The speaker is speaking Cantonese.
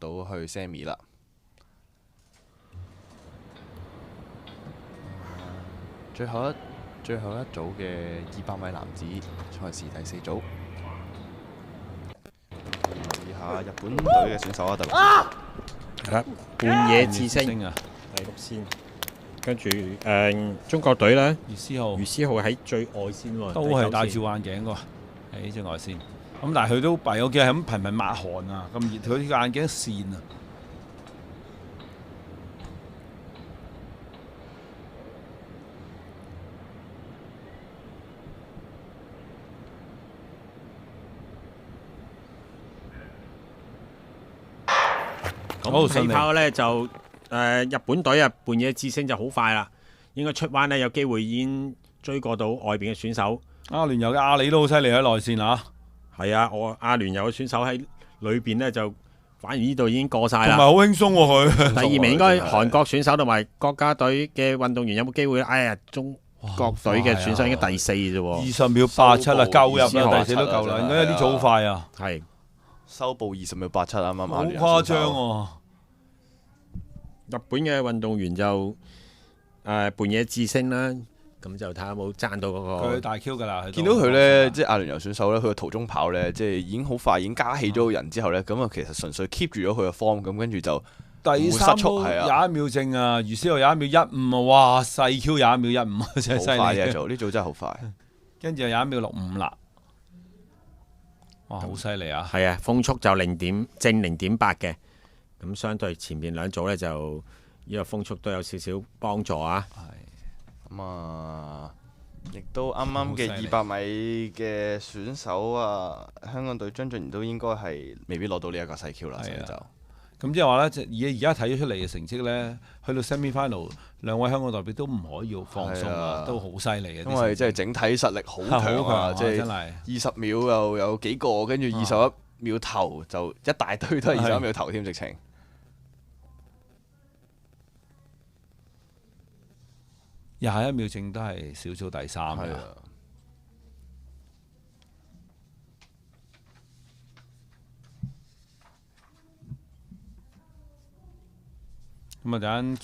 到去 Sammy 啦。最後一組嘅200米男子賽事第4組，以下日本隊嘅選手啊，第6線。係啦，半野智星啊，第6線，跟住中國隊咧，余思浩余思浩喺最外線喎，都係戴住眼鏡㗎喎，喺最外線。咁但係佢都弊咗幾係咁頻頻抹汗啊，咁熱，佢眼鏡線啊。咁起跑咧就日本隊啊，半野智星就好快啦，應該出彎呢，有機會已經追過到外邊嘅選手。阿聯酋嘅阿里都好犀利喺內線啊！係啊，阿聯酋嘅選手喺裏邊呢，就反而呢度已經過晒啦。同埋好輕鬆喎佢。第2名應該韓國選手同埋國家隊嘅運動員有冇機會？哎呀，中國隊嘅選手應該第4啫喎。20秒87啦，夠入啦，第4都夠啦，應該有啲早好快啊。係收報20秒87啱啱好誇張喎！日本嘅運動員就半野智星啦，咁就睇下有冇爭到嗰個。佢大 Q 㗎啦，見到佢呢，即係阿聯酋選手呢，佢個途中跑呢，即係已經好快，已經加起咗人之後呢，咁啊其實純粹 keep 住咗佢嘅 form，咁跟住就第3鋪21秒正啊，余思浩21秒15啊，哇細 Q 21秒15啊，真係犀利嘅。呢組真係好快。跟住又21秒65啦，哇好犀利啊！係啊，風速就正0.8嘅，咁相對前面2組呢，就呢個風速都有少少幫助啊。咁啊，亦都啱啱嘅200米嘅選手啊，香港隊張俊賢都應該係未必攞到呢一個細 Q 啦，所以就咁即係話呢，而家睇咗出嚟嘅成績呢，去到 semi final 2位香港代表都唔可以放鬆啊，都好犀利嘅。因為即係整體實力好強啊，即係20秒又有幾個，跟住21秒頭就一大堆都係21秒頭添，直情。21秒正都係小組第3嘅。咁啊，陣間